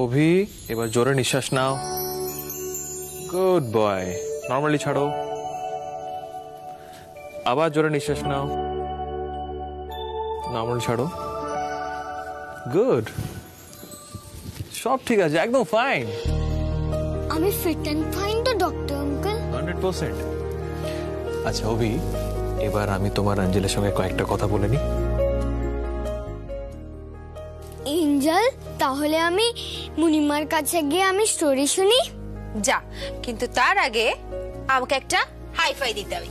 অভি, এবার জোরে নিঃশ্বাস নাও। Good boy. নর্মালি ছাড়ো। আবার জোরে নিঃশ্বাস নাও। নর্মালি ছাড়ো। গুড। সব ঠিক আছে, একদম ফাইন। আমি ফিট এন্ড ফাইন তো ডক্টর আঙ্কেল? 100%। আচ্ছা অভি, এবার আমি তোমার অঞ্জলের সঙ্গে কয়েকটা কথা বলে নি। এঞ্জেল, তাহলে আমি মুনিমার কাছে গিয়ে আমি স্টোরি শুনি? যা, কিন্তু তার আগে আমাকে একটা হাই ফাই দিতে হবে।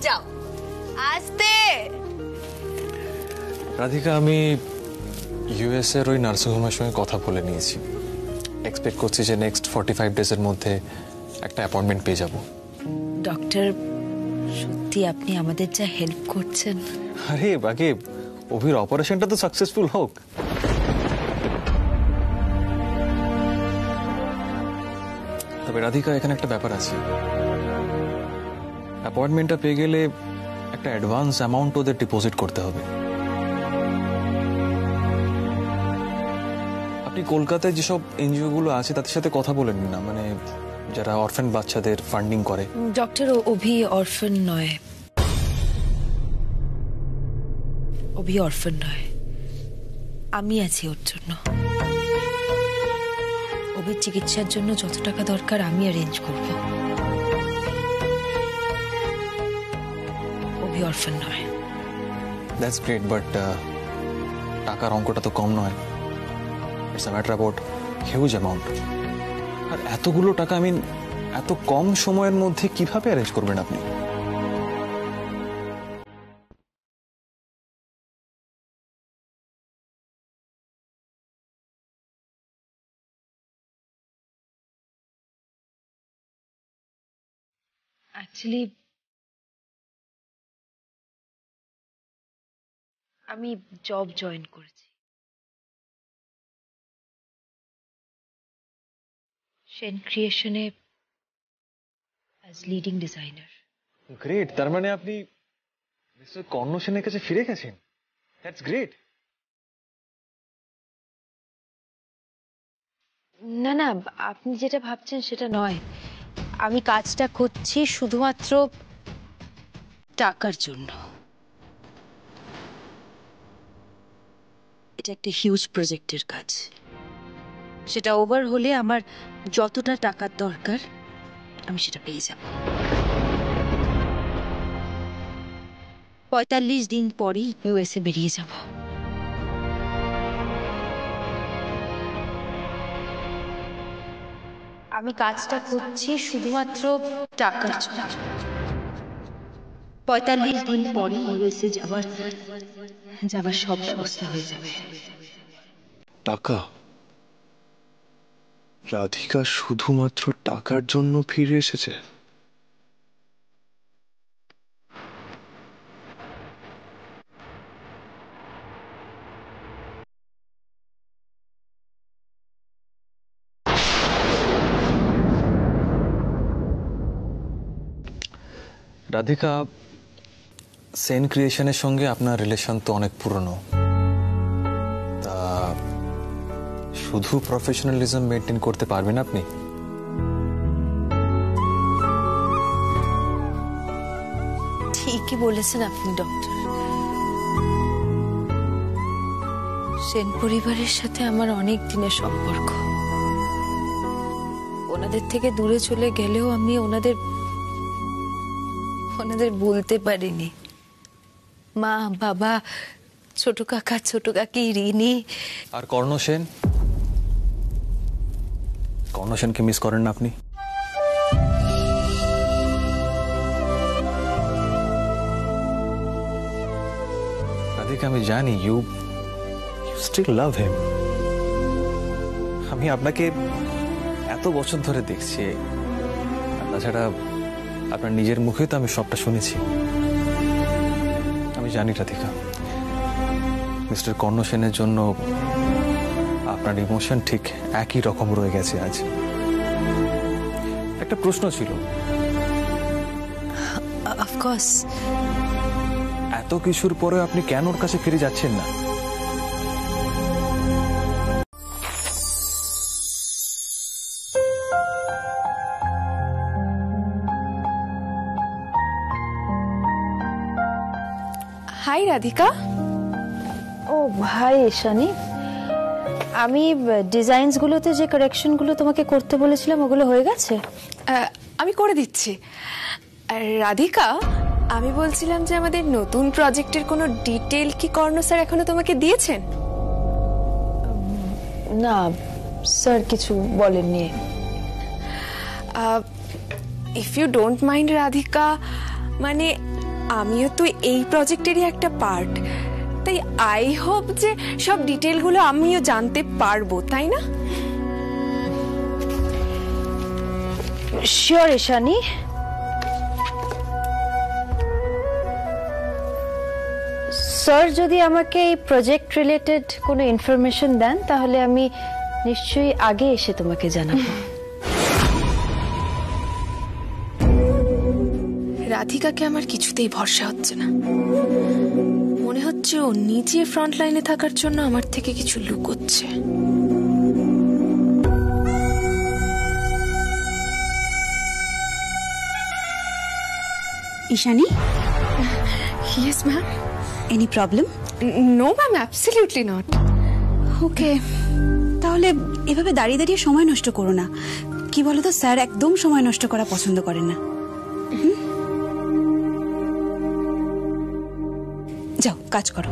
যাও আস্তে। রাধিকা, আমি ইউএস এর ওই নার্সিং হোমের সঙ্গে কথা বলে নিয়েছি। এক্সপেক্ট করছি যে নেক্সট 45 ডেজের মধ্যে একটা অ্যাপয়েন্টমেন্ট পেয়ে যাব। ডক্টর, সত্যি আপনি আমাদের যা হেল্প করছেন। আরে বাকি অভির অপারেশনটা তো সাকসেসফুল হোক। তবে রাধিকা, এখানে একটা ব্যাপার আছে। অ্যাপয়েন্টমেন্টটা পেয়ে গেলে একটা অ্যাডভান্স অ্যামাউন্ট ওদের ডিপোজিট করতে হবে। আপনি কলকাতায় যেসব এনজিও গুলো আছে তাদের সাথে কথা বলেন না, মানে যারা অরফান বাচ্চাদের ফান্ডিং করে। ডক্টর, অভি অরফান নয়। অভি অরফান নয়, আমি আছি ওর জন্য। অভির চিকিৎসার জন্য যত টাকা দরকার আমি অ্যারেঞ্জ করব। অভি অরফান নয়। দ্যাটস গ্রেট, বাট টাকার অঙ্কটা তো কম নয়। It's a matter about huge amount. আর এতগুলো টাকা, আমি এত কম সময়ের মধ্যে কিভাবে অ্যারেঞ্জ করবেন আপনি? অ্যাকচুয়ালি আমি জব জয়েন করেছি সেন ক্রিয়েশনে অ্যাজ লিডিং ডিজাইনার। গ্রেট, তার মানে আপনি মিস্টার কর্ণ সেনের কাছে ফিরে গেছেন। That's great. না না, আপনি যেটা ভাবছেন সেটা নয়। আমি কাজটা করছি শুধুমাত্র টাকার জন্য। এটা একটা হিউজ প্রজেক্টের কাজ। সেটা ওভার হলে আমার যতটা টাকার দরকার আমি সেটা পেয়ে যাব। 45 দিন পরই ইউএসএ বেরিয়ে যাব। আমি কাজটা করছি শুধুমাত্র টাকার জন্য। 45 দিন পরই ইউএসএ যাবার সব ব্যবস্থা হয়ে যাবে। টাকা? রাধিকা শুধুমাত্র টাকার জন্য ফিরে এসেছে? রাধিকা, সেন ক্রিয়েশনের সঙ্গে আপনার রিলেশন তো অনেক পুরনো। তা শুধু প্রফেশনালিজম মেনটেন করতে পারবেন আপনি? ঠিকই বলেছেন আপনি ডক্টর। সেন পরিবারের সাথে আমার অনেক দিনের সম্পর্ক। ওনাদের থেকে দূরে চলে গেলেও আমি ওনাদের বলতে পারিনি। মা, বাবা, ছোট কাকা, ছোট কাকি, রিনি। আর কর্ণ সেন? কর্ণ সেনকে মিস করেন না আপনি? রাধিকা, আমি জানি ইউ স্টিল লাভ হিম। আমি আপনাকে এত বছর ধরে দেখছি। তাছাড়া আপনার নিজের মুখে তো আমি সবটা শুনেছি। আমি জানি রাধিকা, মিস্টার কর্ণ সেনের জন্য আপনার ইমোশন ঠিক একই রকম রয়ে গেছে আজ। একটা প্রশ্ন ছিল। অফকোর্স। এত কিছুর পরে আপনি কেন ওর কাছে ফিরে যাচ্ছেন না? হাই রাধিকা। ও ভাই ঈশানী, আমি ডিজাইনসগুলোতে যে কারেকশনগুলো তোমাকে করতে বলেছিলাম ওগুলো হয়ে গেছে? আমি করে দিচ্ছি। রাধিকা, আমি বলছিলাম যে আমাদের নতুন প্রজেক্টের কোনো ডিটেল কি কর্ণ স্যার এখনো তোমাকে দিয়েছেন? না স্যার কিছু বলেননি। If you don't mind Radhika, মানে আমিও তো এই প্রজেক্টেরই একটা পার্ট, তাই আই হোপ যে সব ডিটেলগুলো আমিও জানতে পারবো, তাই না? শিওর ঈশানী। স্যার যদি আমাকে এই প্রজেক্ট রিলেটেড কোনো ইনফরমেশন দেন তাহলে আমি নিশ্চয়ই আগে এসে তোমাকে জানাবো। রাধিকাকে আমার কিছুতেই ভরসা হচ্ছে না। মনে হচ্ছে ও নিজে ফ্রন্ট লাইনে থাকার জন্য আমার থেকে কিছু লুকোচ্ছে। Ishani, yes ma'am. Any problem? No ma'am, absolutely not. Okay, তাহলে এভাবে দাঁড়িয়ে দাঁড়িয়ে সময় নষ্ট করো না। কি বলো তো, স্যার একদম সময় নষ্ট করা পছন্দ করেন না। যাও কাজ করো।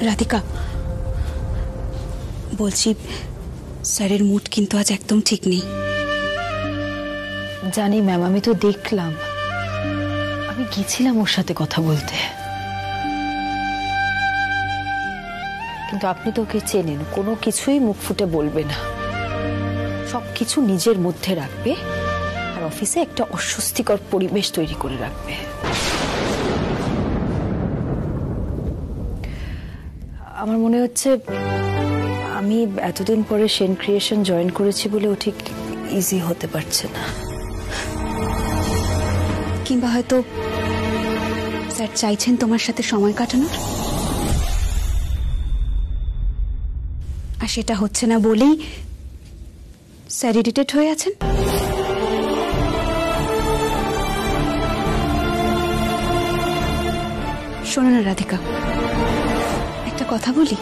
রাধিকা, বলছি স্যারের মুড কিন্তু আজ একদম ঠিক নেই। জানি ম্যাম, আমি তো দেখলাম, আমি গেছিলাম ওর সাথে কথা বলতে, কিন্তু আপনি তো ওকে চেনেন, কোনো কিছুই মুখ ফুটে বলবে না, সবকিছু নিজের মধ্যে রাখবে আর অফিসে একটা অস্বস্তিকর পরিবেশ তৈরি করে রাখবে। আমার মনে হচ্ছে আমি এতদিন পরে সেন ক্রিয়েশন জয়েন করেছি বলে ও ঠিক ইজি হতে পারছে না। কিংবা হয়তো স্যার চাইছেন তোমার সাথে সময় কাটানোর, আর সেটা হচ্ছে না বলেই স্যার ইরিটেট হয়ে আছেন। শোনো না রাধিকা, একটা কথা বলি,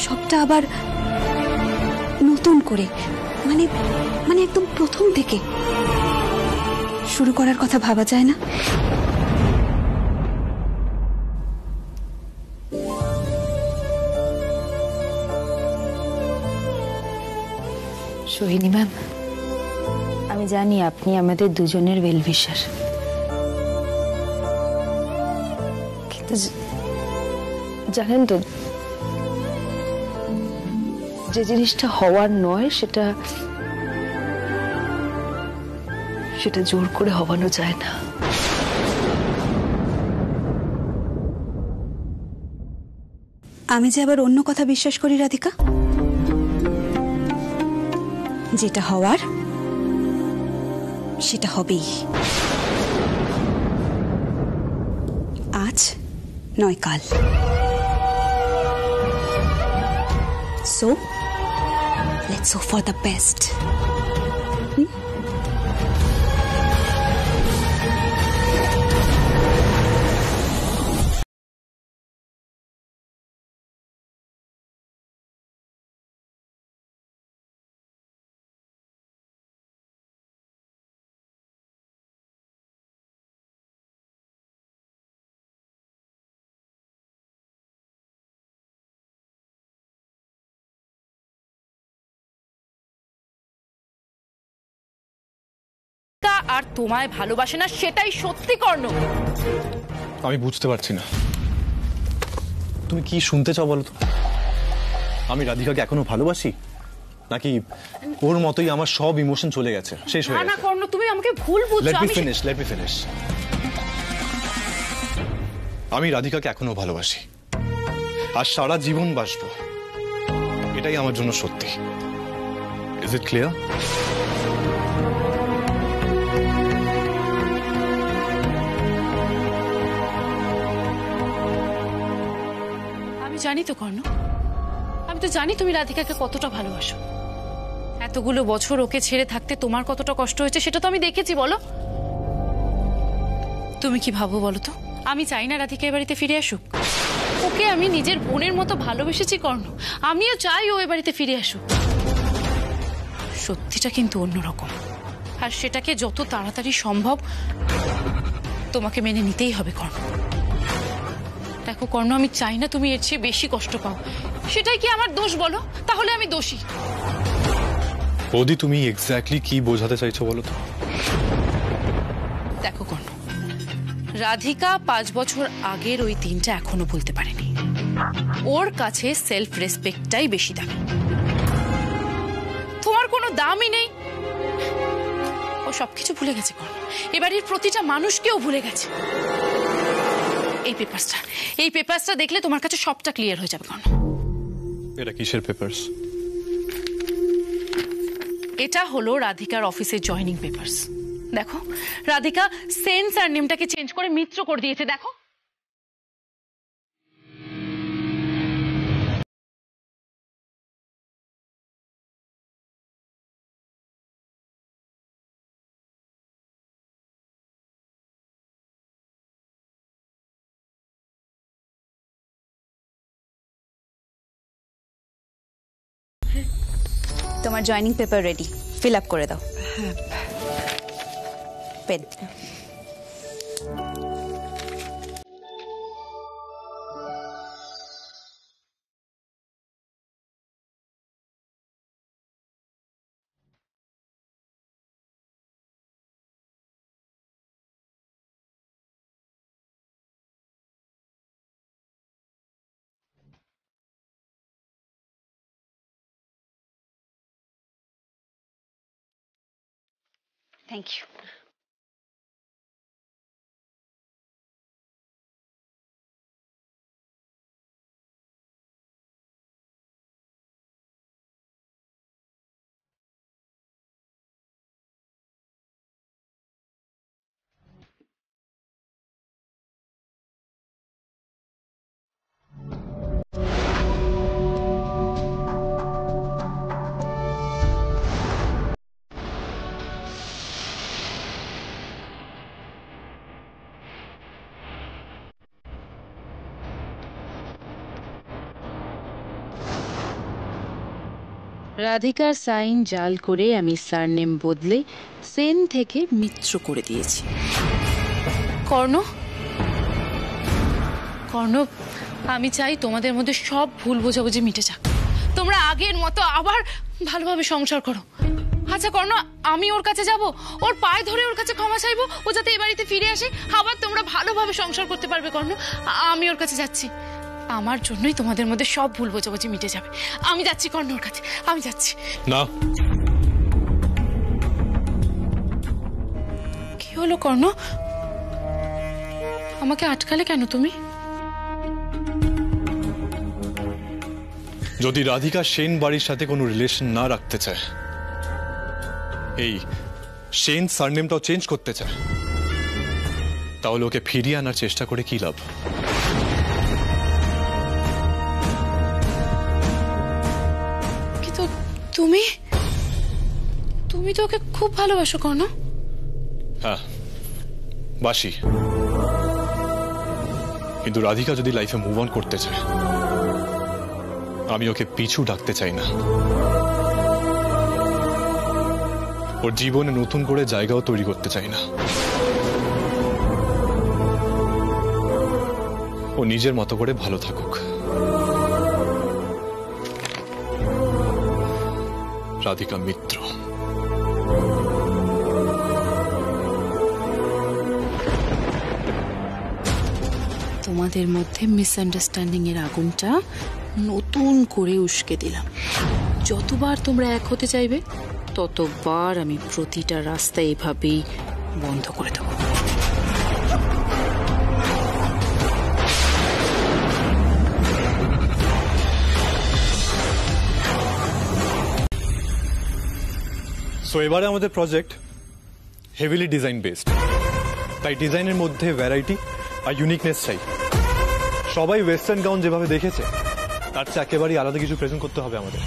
সবটা আবার নতুন করে মানে মানে একদম প্রথম থেকে শুরু করার কথা ভাবা যায় না? সোহিনী ম্যাম, আমি জানি আপনি আমাদের দুজনের ওয়েলউইশার, কিন্তু জানেন তো, যে জিনিসটা হওয়ার নয় সেটা জোর করে হওয়ানো যায় না। আমি যে আবার অন্য কথা বিশ্বাস করি রাধিকা, যেটা হওয়ার সেটা হবেই, আজ নয় কাল। So let's hope for the best. আর তোমায় ভালোবাসে না সেটাই সত্যি কর্ণ। আমি বুঝতে পারছি না তুমি কি শুনতে চাও বলো তো। আমি রাধিকাকে এখনো ভালোবাসি, নাকি ওর মতোই আমার সব ইমোশন চলে গেছে, শেষ হয়ে না গেছে? কর্ণ, তুমি আমাকে ভুল বুঝছো। Let me finish. আমি রাধিকাকে এখনো ভালোবাসি আর সারা জীবন বাসবো, এটাই আমার জন্য সত্যি। Is it clear? আমি জানি তো কর্ণ, আমি তো জানি তুমি রাধিকাকে কতটা ভালোবাসো। এতগুলো বছর ওকে ছেড়ে থাকতে তোমার কতটা কষ্ট হয়েছে সেটা তো আমি দেখেছি। বলো তুমি কি ভাবো বলো তো? আমি চাই না রাধিকা এ বাড়িতে ফিরে আসুক। ওকে আমি নিজের বোনের মতো ভালোবেসেছি কর্ণ, আমিও চাই ও এ বাড়িতে ফিরে আসুক। সত্যিটা কিন্তু অন্যরকম, আর সেটাকে যত তাড়াতাড়ি সম্ভব তোমাকে মেনে নিতেই হবে কর্ণ। দেখো কর্ণ, আমি চাই না তুমি এর চেয়ে বেশি কষ্ট পাও। সেটাই কি আমার দোষ বলো? তাহলে আমি দোষী। বৌদি, তুমি এক্স্যাক্টলি কি বোঝাতে চাইছো বলো তো? দেখো কর্ণ, রাধিকা 5 বছর আগের ওই দিনটা এখনো ভুলতে পারেনি। ওর কাছে সেলফ রেসপেক্টটাই বেশি দামি। তোমার কোনো দামই নেই। ও সবকিছু ভুলে গেছে কর্ণ, এবারের প্রতিটা মানুষকেও ভুলে গেছে। এই পেপারসটা দেখলে তোমার কাছে সবটা ক্লিয়ার হয়ে যাবে কর্ণ। এটা কিসের পেপারস? এটা হলো রাধিকার অফিসের জয়নিং পেপারস। দেখো, রাধিকা সেন সারনেমটাকে চেঞ্জ করে মিত্র করে দিয়েছে। দেখো, তোমার joining paper ready, fill up করে দাও। পেন। Thank you. রাধিকার সাইন জাল করে আমি সারনেম বদলে সেন থেকে মিত্র করে দিয়েছি। কর্ণ, আমি চাই তোমাদের মধ্যে সব ভুল বোঝাবুঝি মিটে যাক। তোমরা আগের মতো আবার ভালোভাবে সংসার করো। আচ্ছা কর্ণ, আমি ওর কাছে যাব, ওর পায়ে ধরে ওর কাছে ক্ষমা চাইবো, ও যাতে এ বাড়িতে ফিরে আসে, আবার তোমরা ভালোভাবে সংসার করতে পারবে। কর্ণ, আমি ওর কাছে যাচ্ছি। আমার জন্যই তোমাদের মধ্যে সব ভুল বোঝাবুঝি মিটে যাবে। আমি যাচ্ছি কর্ণ ওর কাছে, আমি যাচ্ছি। না। কি হলো কর্ণ? আমাকে আটকালে কেন তুমি? যদি রাধিকা সেন বাড়ির সাথে কোনো রিলেশন না রাখতে চায়, এই সেন সারনেমটাও চেঞ্জ করতে চায়, তাহলে ওকে ফিরিয়ে আনার চেষ্টা করে কি লাভ? কিন্তু তুমি তো ওকে খুব ভালোবাসো কর্ণ। হ্যাঁ, বাসি। কিন্তু রাধিকা যদি লাইফে মুভ অন করতে চায়, আমি ওকে পিছু ডাকতে চাই না। ওর জীবনে নতুন করে জায়গাও তৈরি করতে চাই না। ও নিজের মতো করে ভালো থাকুক। রাধিকা মিত্র। তোমাদের মধ্যে মিসআন্ডারস্ট্যান্ডিং এর আগুনটা নতুন করে উস্কে দিলাম। যতবার তোমরা এক হতে চাইবে, ততবার আমি প্রতিটা রাস্তা এভাবেই বন্ধ করে দেবো। সো এবারে আমাদের প্রজেক্ট হেভিলি ডিজাইন বেসড, তাই ডিজাইনের মধ্যে ভ্যারাইটি আর ইউনিকনেস চাই। সবাই ওয়েস্টার্ন গাউন যেভাবে দেখেছে তার চেয়ে একেবারেই আলাদা কিছু প্রেজেন্ট করতে হবে আমাদের।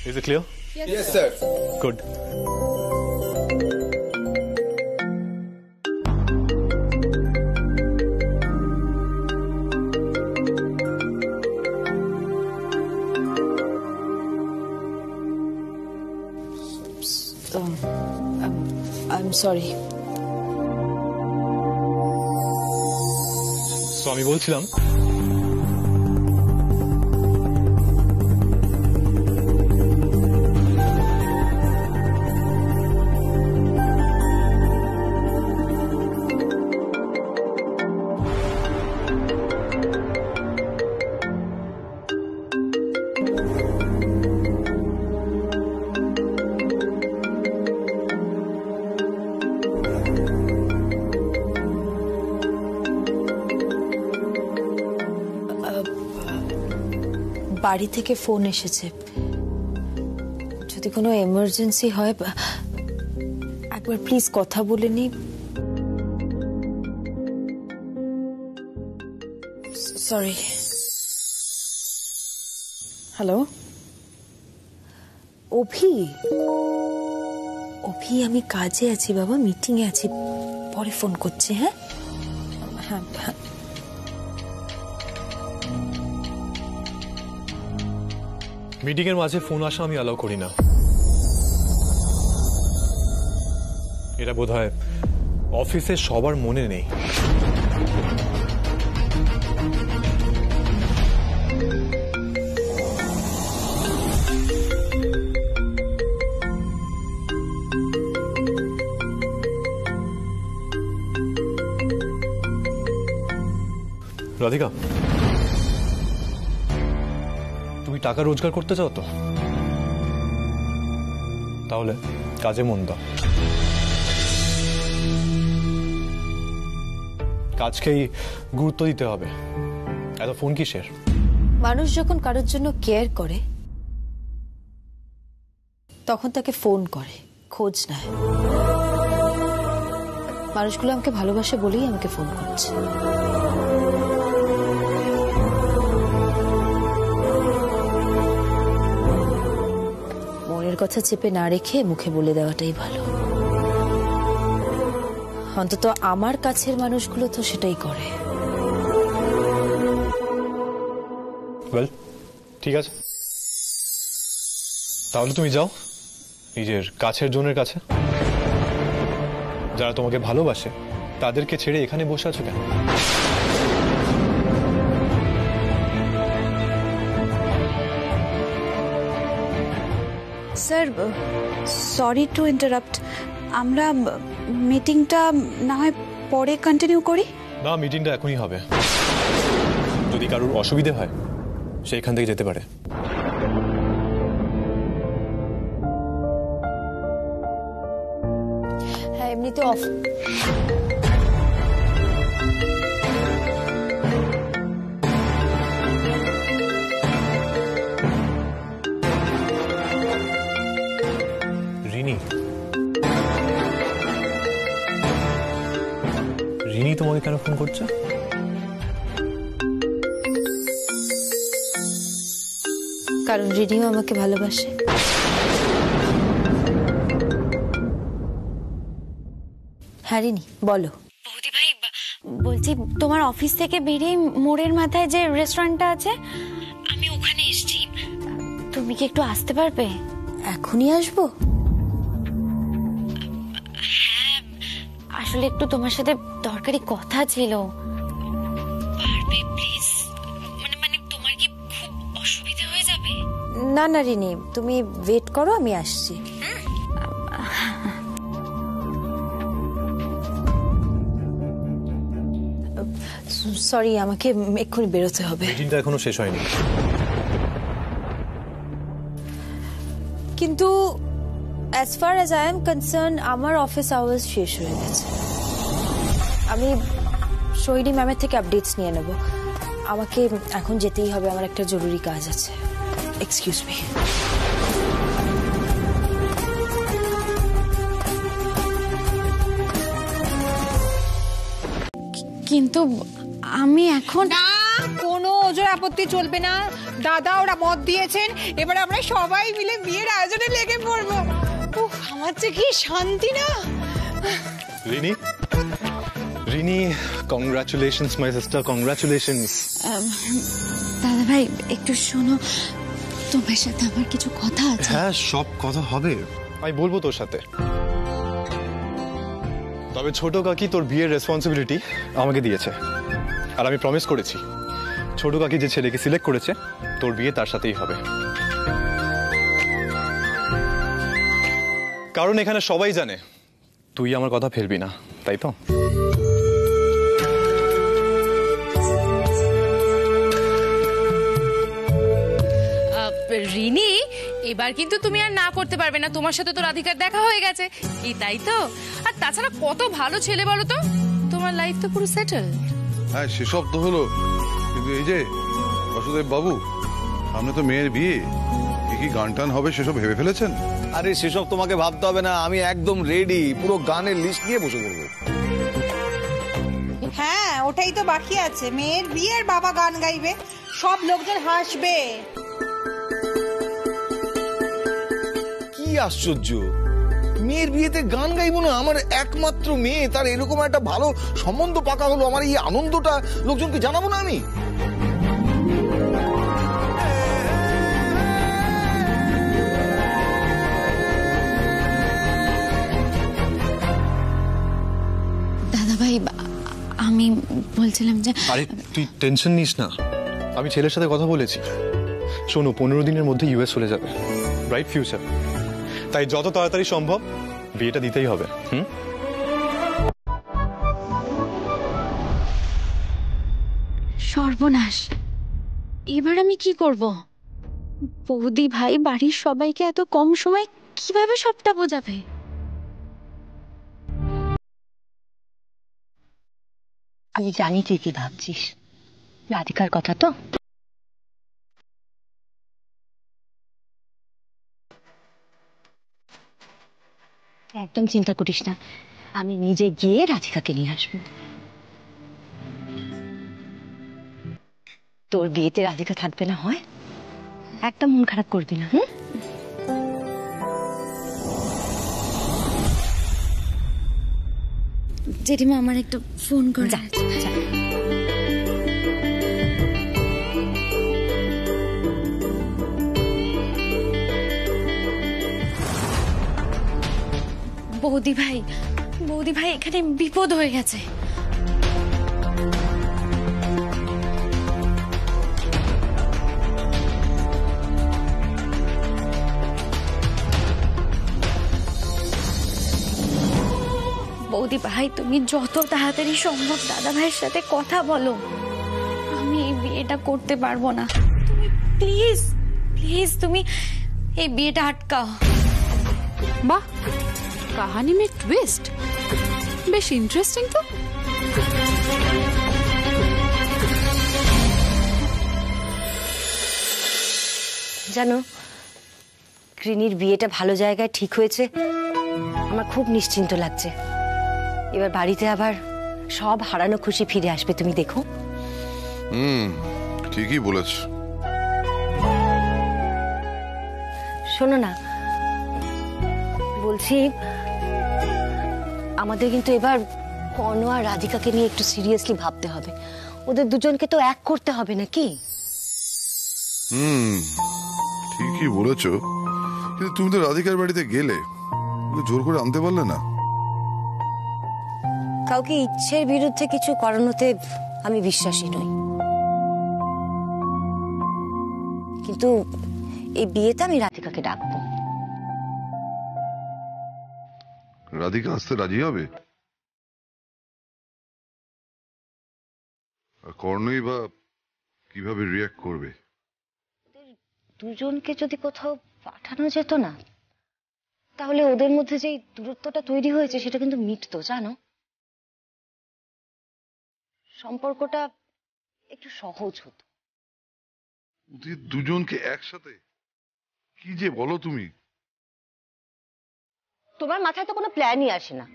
Is it clear? Yes, sir. Good. I'm sorry. So আমি বলছিলাম বাড়ি থেকে ফোন এসেছে, যদি কোনো এমার্জেন্সি হয় একবার প্লিজ কথা বলে নি। সরি। হ্যালো অভি, অভি আমি কাজে আছি বাবা, মিটিং এ আছি, পরে ফোন করছি। হ্যাঁ হ্যাঁ হ্যাঁ। মিটিং এর মাঝে ফোন আসা আমি অ্যালাউ করি না। এটা বোধহয় অফিসে সবার মনে নেই। রাধিকা, তুমি টাকা রোজগার করতে চাও তো? তাহলে কাজে মন দাও। কাজকেই গুরুত্ব দিতে হবে। এত ফোন কিসের? মানুষ যখন কারোর জন্য কেয়ার করে তখন তাকে ফোন করে, খোঁজ নেয়। মানুষগুলো আমাকে ভালোবাসে বলেই আমাকে ফোন করছে। মনের কথা চেপে না রেখে মুখে বলে দেওয়াটাই ভালো। অন্তত আমার কাছের মানুষগুলো তো সেটাই করে। ওয়েল, ঠিক আছে, তাহলে তুমি যাও নিজের কাছের জনের কাছে। যারা তোমাকে ভালোবাসে তাদেরকে ছেড়ে এখানে বসে আছো কেন? স্যার সরি টু ইন্টারাপ্ট, আমরা মিটিংটা না হয় পরে কন্টিনিউ করি? না, মিটিংটা এখনই হবে। যদি কারোর অসুবিধে হয় সেইখান থেকে যেতে পারে। হ্যাঁ, এমনিতে অফ। রিনি তোমাকে কেন ফোন করছে? কারণ রিনিও আমাকে ভালোবাসে। হ্যাঁ রিনি, বলো। বৌদি ভাই বলছি, তোমার অফিস থেকে বেরিয়ে মোড়ের মাথায় যে রেস্টুরেন্টটা আছে, আমি ওখানে এসেছি। তুমি কি একটু আসতে পারবে? এখনই আসবো? হ্যাঁ, আসলে একটু তোমার সাথে দরকারি কথা ছিল। পারবে প্লিজ? মানে তোমার কি খুব অসুবিধা হয়ে যাবে? না না রিনি, তুমি ওয়েট করো, আমি আসছি। সরি, আমাকে এক্ষুনি বেরোতে হবে। মিটিংটা এখনো শেষ হয়নি। কিন্তু as far as I am concerned আমার অফিস আওয়ার্স শেষ হয়ে গেছে। আমি সোহিনী ম্যামের থেকে আপডেটস নিয়ে নেব। আমাকে এখন যেতেই হবে, আমার একটা জরুরি কাজ আছে। Excuse me. কিন্তু আমি এখন না, কোনো জোর আপত্তি চলবে না। দাদা ওরা মত দিয়েছেন, এবার আমরা সবাই মিলে বিয়ের আয়োজনে লেগে পড়বো। উফ, আমার যে কি শান্তি না। Rini, Rini, congratulations my sister, congratulations. দাদা ভাই একটু শোনো, তোমার সাথে আমার কিছু কথা আছে। হ্যাঁ, সব কথা হবে, আমি বলবো তোর সাথে। তবে ছোট কাকি তোর বিয়ের রেসপন্সিবিলিটি আমাকে দিয়েছে, আর আমি প্রমিস করেছি ছোট কাকি যে ছেলেকে সিলেক্ট করেছে তোর বিয়ে তার সাথেই হবে। কারণ এখানে সবাই জানে তুই আমার কথা ফেলবি না, তাই তো? রিনি, এবার কিন্তু তুমি আর না করতে পারবে না, তোমার সাথে তো রাধিকার দেখা হয়ে গেছে, কি তাই তো? আর তাছাড়া কত ভালো ছেলে বলো তো, তোমার লাইফ তো পুরো সেটেল। হ্যাঁ, সেসব তো হলো, কিন্তু এই যে বাসুদেব বাবু, সামনে তো মেয়ের বিয়ে, কি গান টান হবে সেসব ভেবে ফেলেছেন? আরে সেসব তোমাকে ভাবতে হবে না, আমি একদম রেডি, পুরো গানের লিস্ট নিয়ে বসে পড়বো। হ্যাঁ, ওটাই তো বাকি আছে, মেয়ের বিয়ের বাবা গান গাইবে, সব লোকজন হাসবে। কি আশ্চর্য, মেয়ের বিয়েতে গান গাইবো না? আমার একমাত্র মেয়ে, তার এরকম একটা ভালো সম্বন্ধ পাকা হলো, আমার এই আনন্দটা লোকজনকে জানাবো না আমি? দাদা ভাই, আমি বলছিলাম যে আরে তুই টেনশন নিস না, আমি ছেলের সাথে কথা বলেছি। শোনো, 15 দিনের মধ্যে ইউএস চলে যাবে, ব্রাইট ফিউচার, তাই যত তাড়াতাড়ি সম্ভব বিয়েটা দিতেই হবে। সর্বনাশ, এবার আমি কি করব? বৌদি ভাই বাড়ির সবাইকে এত কম সময় কিভাবে সবটা বোঝাবে? আমি জানি তুই কি ভাবছিস, রাধিকার কথা তো। একদম চিন্তা করিস না, আমি নিজে গিয়ে রাধিকাকে নিয়ে আসবো। তোর বিয়েতে রাধিকা থাকবে না হয়, একদম মন খারাপ করবি না। জেঠিমা, আমার একটু ফোন করে। বৌদি ভাই এখানে বিপদ হয়ে গেছে। বৌদি ভাই, তুমি যত তাড়াতাড়ি সম্ভব দাদা ভাইয়ের সাথে কথা বলো, আমি এই বিয়েটা করতে পারবো না। তুমি প্লিজ প্লিজ তুমি এই বিয়েটা আটকাও। বাহ, কাহানি মে টুইস্ট, বেশ ইন্টারেস্টিং তো। জানো, রিনির বিয়েটা ভালো জায়গায় ঠিক হয়েছে, আমার খুব নিশ্চিন্ত লাগছে। এবার বাড়িতে আবার সব হারানো খুশি ফিরে আসবে, তুমি দেখো। ঠিকই বলেছ। শোনো না, বলছি আমাদের কিন্তু এবার কর্ণ আর রাধিকাকে নিয়ে একটু সিরিয়াসলি ভাবতে হবে, ওদের দুজনকে তো এক করতে হবে নাকি? ঠিকই বলেছ, কিন্তু তুমি তো রাধিকার বাড়িতে গেলে, জোর করে আনতে পারলে না। কাউকে ইচ্ছের বিরুদ্ধে কিছু করানোতে আমি বিশ্বাসী নই, কিন্তু এই বিয়েতে আমি রাধিকাকে ডাকবো। রাধিকা আসতে রাজি হবে? আর কর্ণই বা কিভাবে রিঅ্যাক্ট করবে? দুজনকে যদি কোথাও পাঠানো যেত না, তাহলে ওদের মধ্যে যে দূরত্বটা তৈরি হয়েছে সেটা কিন্তু মিটতো, জানো। সম্পর্কটা একটু সহজ হতো। দুজনকে একসাথে কি যে বলো তুমি? তোমার মাথায় তো কোনো প্ল্যানই আসে না,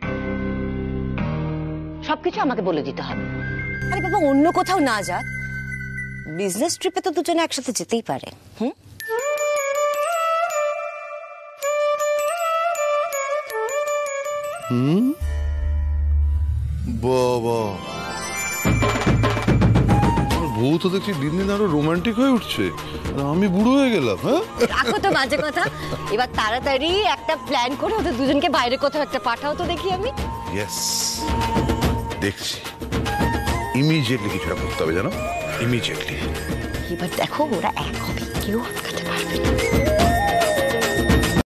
সবকিছু আমাকে বলে দিতে হবে। আরে বাবা, অন্য কোথাও না যাক, বিজনেস ট্রিপে তো দুজনে একসাথে যেতেই পারে। হুম, বাবা, বউ তো দেখছি দিন দিন আরো রোমান্টিক হয়ে উঠছে, আর আমি বুড়ো হয়ে গেলাম। হ্যাঁ, রাখো তো বাজে কথা। এবার তাড়াতাড়ি একটা প্ল্যান করে ওদের দুজনকে বাইরে কোথাও একটা পাঠাও তো দেখি আমি। ইয়েস, দেখছি ইমিডিয়েটলি কিছুটা করতে হবে, জানো, ইমিডিয়েটলি। এবার দেখো ওরা এক হবে, কেউ আটকাতে পারবে না।